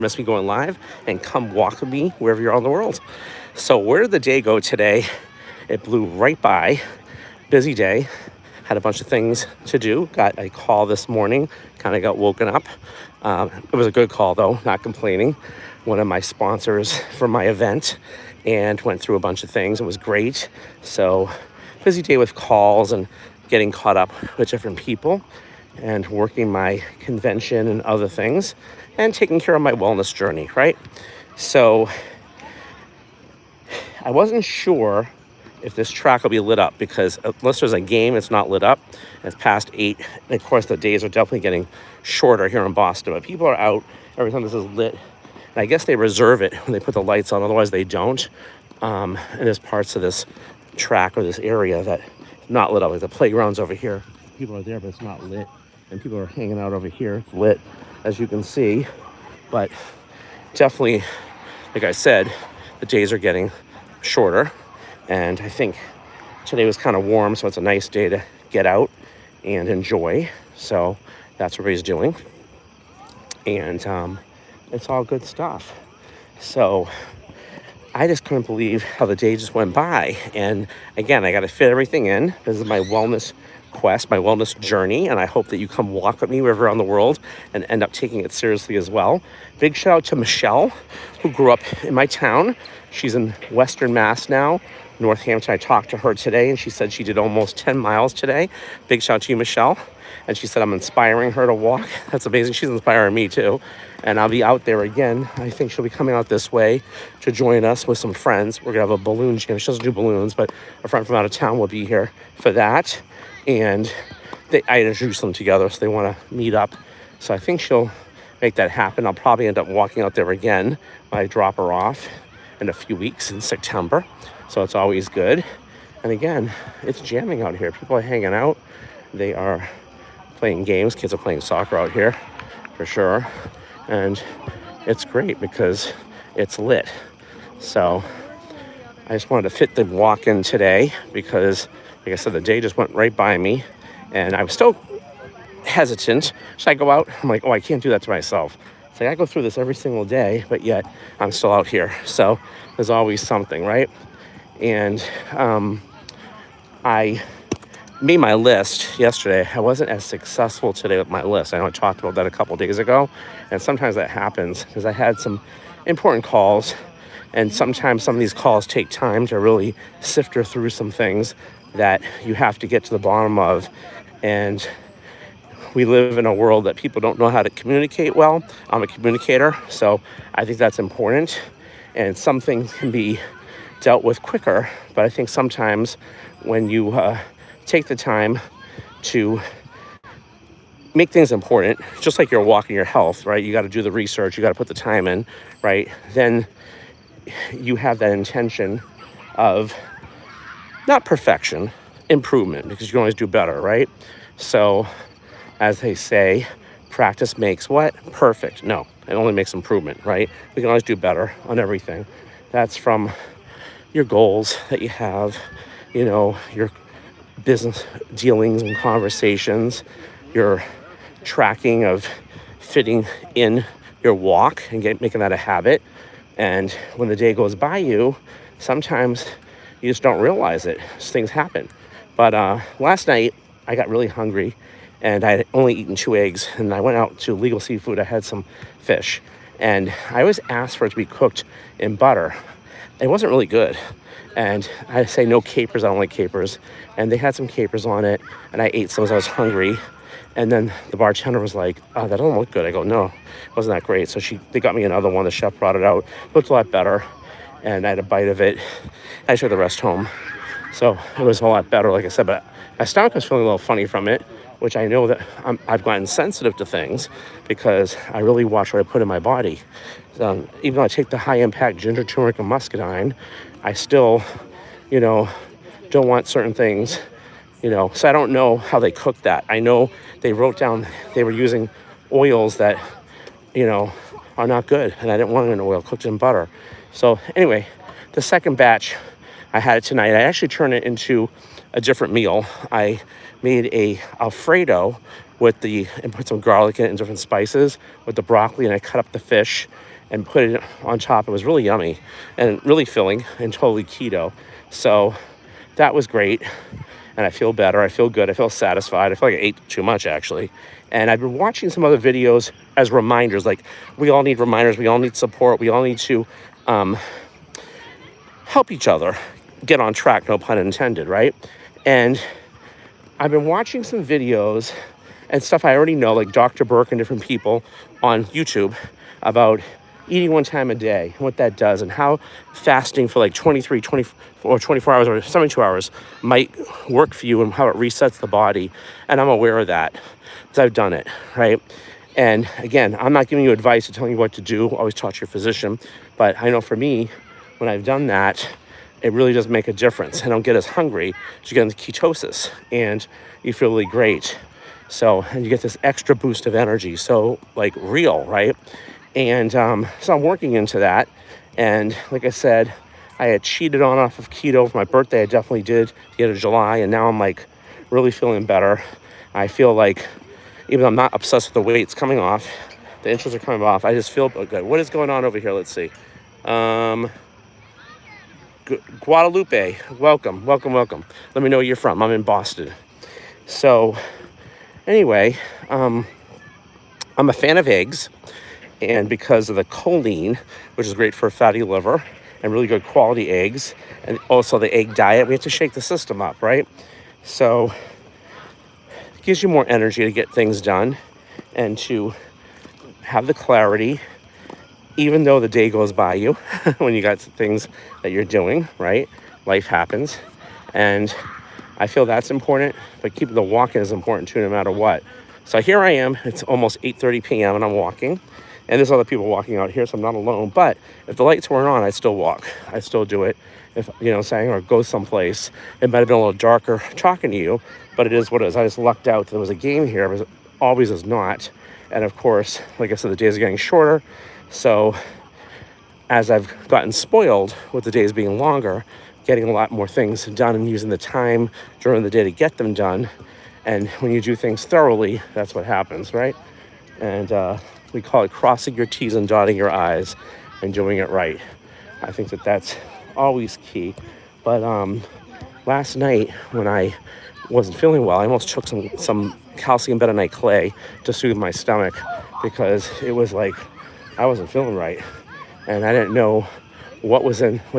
miss me going live, and come walk with me wherever you're on the world. So where did the day go today? It blew right by. Busy day. Had a bunch of things to do. Got a call this morning. Kind of got woken up. It was a good call though, not complaining. One of my sponsors for my event, and went through a bunch of things. It was great. So busy day with calls and getting caught up with different people and working my convention and other things and taking care of my wellness journey, right? So I wasn't sure if this track will be lit up because unless there's a game, it's not lit up. It's past 8. And of course, the days are definitely getting shorter here in Boston, but people are out every time this is lit. And I guess they reserve it when they put the lights on, otherwise they don't. And there's parts of this track or this area that not lit up, like the playground's over here. People are there, but it's not lit. And people are hanging out over here. It's lit, as you can see. But definitely, like I said, the days are getting shorter. And I think today was kind of warm, so it's a nice day to get out and enjoy. So that's what everybody's doing. And it's all good stuff. So I just couldn't believe how the day just went by. And again, I got to fit everything in. This is my wellness quest, my wellness journey, and I hope that you come walk with me wherever around the world and end up taking it seriously as well. Big shout out to Michelle, who grew up in my town. She's in Western Mass now, Northampton. I talked to her today, and she said she did almost 10 miles today. Big shout out to you, Michelle. And she said I'm inspiring her to walk. That's amazing. She's inspiring me too. And I'll be out there again. I think she'll be coming out this way to join us with some friends. We're going to have a balloon jam. She doesn't do balloons, but a friend from out of town will be here for that. And I introduced them together, so they want to meet up. So I think she'll make that happen. I'll probably end up walking out there again when I drop her off in a few weeks in September. So it's always good. And again, it's jamming out here. People are hanging out. They are playing games. Kids are playing soccer out here for sure. And it's great because it's lit. So I just wanted to fit the walk in today because, like I said, the day just went right by me. And I was still hesitant. Should I go out? I'm like, oh, I can't do that to myself. It's like I go through this every single day, but yet I'm still out here. So there's always something, right? And I made my list yesterday. I wasn't as successful today with my list. I know I talked about that a couple days ago, and sometimes that happens because I had some important calls, and sometimes some of these calls take time to really sift through some things that you have to get to the bottom of. And we live in a world that people don't know how to communicate well. I'm a communicator, so I think that's important, and some things can be dealt with quicker. But I think sometimes when you take the time to make things important, just like you're walking your health, right? You got to do the research, you got to put the time in, right? Then you have that intention of not perfection, improvement, because you can always do better, right? So as they say, practice makes what? Perfect. No, it only makes improvement, right? We can always do better on everything. That's from your goals that you have, you know, your business dealings and conversations, your tracking of fitting in your walk and making that a habit. And when the day goes by you, sometimes you just don't realize it. Things happen. But last night I got really hungry and I had only eaten 2 eggs, and I went out to Legal Seafood. I had some fish, and I always asked for it to be cooked in butter. It wasn't really good. And I say no capers, I don't like capers. And they had some capers on it, and I ate some as I was hungry. And then the bartender was like, oh, that doesn't look good. I go, no, it wasn't that great. So they got me another one. The chef brought it out. It looked a lot better. And I had a bite of it. I took the rest home. So it was a lot better, like I said. But my stomach was feeling a little funny from it, which I know that I've gotten sensitive to things because I really watch what I put in my body. Even though I take the high-impact ginger, turmeric, and muscadine, I still, don't want certain things, So I don't know how they cook that. I know they wrote down they were using oils that, are not good. And I didn't want it in oil, cooked in butter. So anyway, the second batch, I had it tonight. I actually turned it into a different meal. I made a Alfredo and put some garlic in it and different spices with the broccoli, and I cut up the fish and put it on top. It was really yummy and really filling and totally keto. So that was great. And I feel better. I feel good. I feel satisfied. I feel like I ate too much, actually. And I've been watching some other videos as reminders. Like, we all need reminders. We all need support. We all need to help each other get on track, no pun intended, right? And I've been watching some videos and stuff I already know, like Dr. Burke and different people on YouTube, about eating one time a day, what that does, and how fasting for like 23, 24, or 24 hours or 72 hours might work for you, and how it resets the body. And I'm aware of that because I've done it, right? And again, I'm not giving you advice or telling you what to do. Always talk to your physician. But I know for me, when I've done that, it really does make a difference. I don't get as hungry. So you get into ketosis and you feel really great. So, and you get this extra boost of energy. So like real, right? And so I'm working into that. And like I said, I had cheated on off of keto for my birthday. I definitely did at the end of July. And now I'm like really feeling better. I feel like, even though I'm not obsessed with the weights coming off, the inches are coming off, I just feel good. What is going on over here? Let's see. Guadalupe, welcome. Let me know where you're from. I'm in Boston. So anyway, I'm a fan of eggs, and because of the choline, which is great for a fatty liver, and really good quality eggs, and also the egg diet, we have to shake the system up, right? So it gives you more energy to get things done and to have the clarity, even though the day goes by you when you got things that you're doing, right? Life happens. And I feel that's important, but keeping the walking is important too, no matter what. So here I am, it's almost 8:30 p.m. and I'm walking. And there's other people walking out here, so I'm not alone. But if the lights weren't on, I'd still walk. I still do it, if saying, or go someplace. It might have been a little darker talking to you, but it is what it is. I just lucked out that there was a game here, but it always is not. And of course, like I said, the days are getting shorter. So as I've gotten spoiled with the days being longer, getting a lot more things done and using the time during the day to get them done. And when you do things thoroughly, that's what happens, right? And we call it crossing your T's and dotting your I's and doing it right. I think that that's always key. But last night when I wasn't feeling well, I almost took some calcium bentonite clay to soothe my stomach, because it was like I wasn't feeling right. And I didn't know what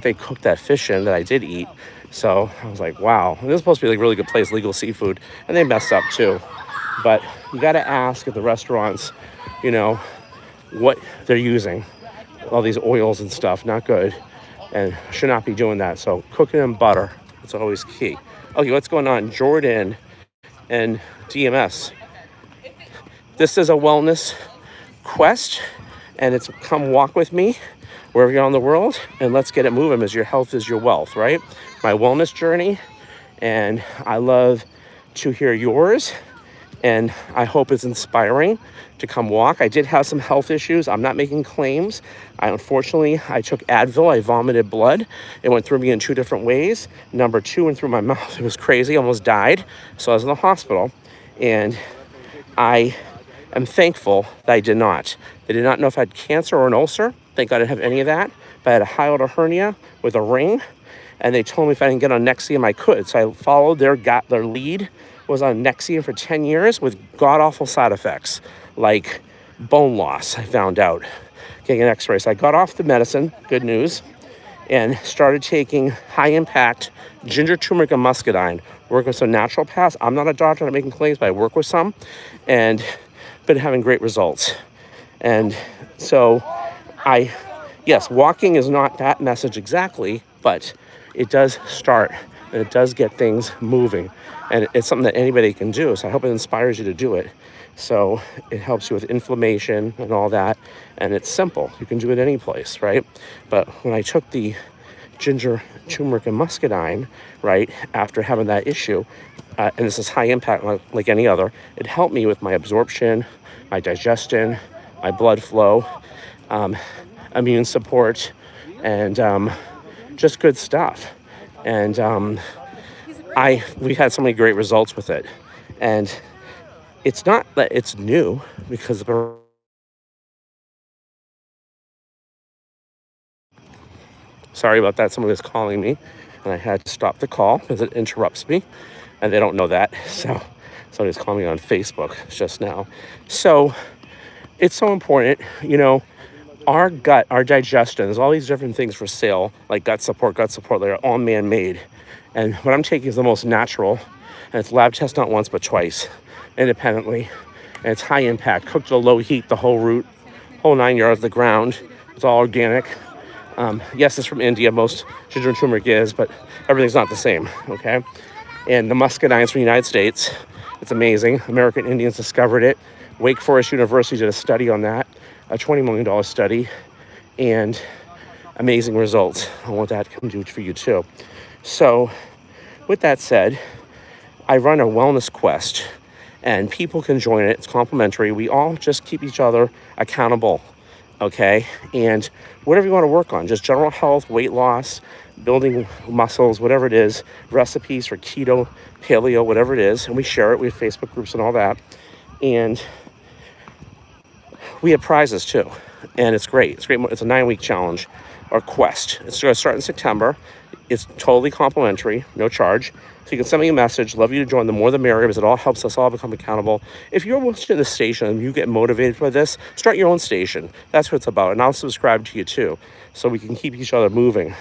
they cooked that fish in that I did eat. So I was like, wow. And this is supposed to be like a really good place, legal seafood. And they messed up too. But you got to ask at the restaurants, what they're using. All these oils and stuff, not good. And should not be doing that. So cooking in butter, it's always key. Okay, what's going on? Jordan and DMS. This is a wellness quest, and it's come walk with me wherever you're in the world, and let's get it moving, because your health is your wealth, right? My wellness journey, and I love to hear yours, and I hope it's inspiring to come walk. I did have some health issues. I'm not making claims. Unfortunately, I took Advil. I vomited blood. It went through me in 2 different ways. Number 2 went through my mouth. It was crazy. I almost died. So I was in the hospital, and I am thankful that I did not. They did not know if I had cancer or an ulcer. Thank God I didn't have any of that. But I had a hiatal hernia with a ring, and they told me if I didn't get on Nexium, I could. So I followed their lead, was on Nexium for 10 years with god-awful side effects, like bone loss, I found out, getting an x-ray. So I got off the medicine, good news, and started taking high-impact ginger, turmeric, and muscadine, working with some naturopaths. I'm not a doctor, I'm not making claims, but I work with some, and been having great results. And so yes, walking is not that message exactly, but it does start, and it does get things moving, and it's something that anybody can do. So I hope it inspires you to do it. So it helps you with inflammation and all that, and it's simple. You can do it any place, right? But when I took the ginger, turmeric, and muscadine, right, after having that issue, and this is high impact like any other, it helped me with my absorption, my digestion, my blood flow, immune support, and just good stuff. And we had so many great results with it. And it's not that it's new, because Sorry about that. Someone was calling me, and I had to stop the call because it interrupts me, and they don't know that. So somebody's calling me on Facebook just now. So it's so important, our gut, our digestion, there's all these different things for sale, like gut support, they're all man-made. And what I'm taking is the most natural, and it's lab test not once but twice, independently. And it's high impact, cooked to low heat, the whole root, whole 9 yards of the ground. It's all organic. Yes, it's from India, most ginger and turmeric is, but everything's not the same, okay? And the muscadine's from the United States. It's amazing. American Indians discovered it. Wake Forest University did a study on that, a $20 million study, and amazing results. I want that to come do for you too. So with that said, I run a wellness quest, and people can join it. It's complimentary. We all just keep each other accountable, okay? And whatever you want to work on, just general health, weight loss, building muscles, whatever it is, recipes for keto, paleo, whatever it is. And we share it. We have Facebook groups and all that. And we have prizes too. And it's great. It's great. It's a 9-week challenge or quest. It's going to start in September. It's totally complimentary, no charge. So you can send me a message. Love you to join. The more the merrier, because it all helps us all become accountable. If you're watching the station and you get motivated by this, start your own station. That's what it's about. And I'll subscribe to you too, so we can keep each other moving.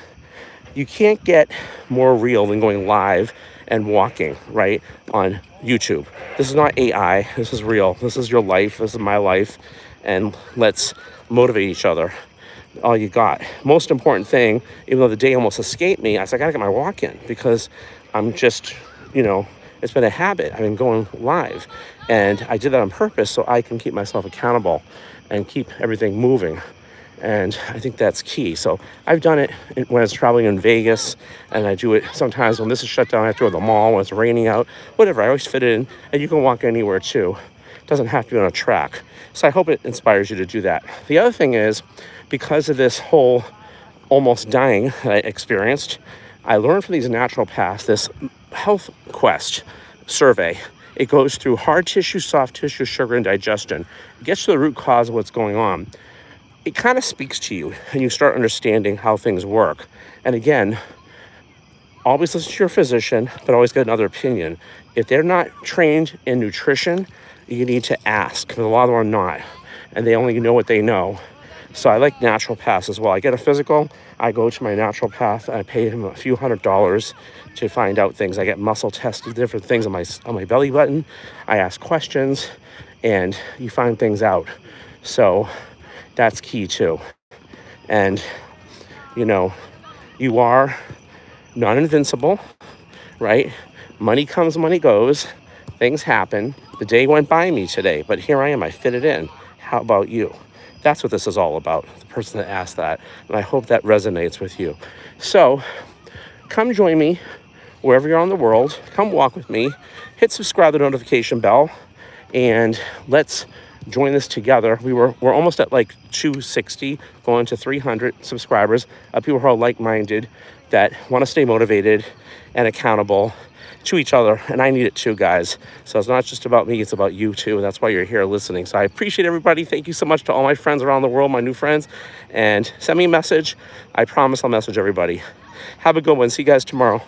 You can't get more real than going live and walking, right, on YouTube. This is not AI. This is real. This is your life. This is my life. And let's motivate each other. All you got. Most important thing, even though the day almost escaped me, I said, I gotta get my walk in, because I'm just, it's been a habit. I've been going live, and I did that on purpose so I can keep myself accountable and keep everything moving. And I think that's key. So I've done it when I was traveling in Vegas, and I do it sometimes when this is shut down. I have to go to the mall when it's raining out, whatever. I always fit it in, and you can walk anywhere too. It doesn't have to be on a track. So I hope it inspires you to do that. The other thing is, because of this whole almost dying that I experienced, I learned from these naturopaths this health quest survey. It goes through hard tissue, soft tissue, sugar, and digestion. It gets to the root cause of what's going on. It kind of speaks to you, and you start understanding how things work. And again, always listen to your physician, but always get another opinion. If they're not trained in nutrition, you need to ask, because a lot of them are not, and they only know what they know. So I like naturopaths as well. I get a physical, I go to my naturopath, and I pay him a few $100s to find out things. I get muscle tested, different things on my belly button. I ask questions, and you find things out. So that's key too. And you are not invincible, right? Money comes, money goes. Things happen. The day went by me today, but here I am. I fit it in. How about you? That's what this is all about, the person that asked that. And I hope that resonates with you. So come join me wherever you're in the world. Come walk with me. Hit subscribe, the notification bell, and let's join this together. We're almost at like 260, going to 300 subscribers of people who are like-minded, that want to stay motivated and accountable to each other. And I need it too, guys. So it's not just about me, it's about you too. And that's why you're here listening. So I appreciate everybody. Thank you so much to all my friends around the world, my new friends. And send me a message. I promise I'll message everybody. Have a good one. See you guys tomorrow.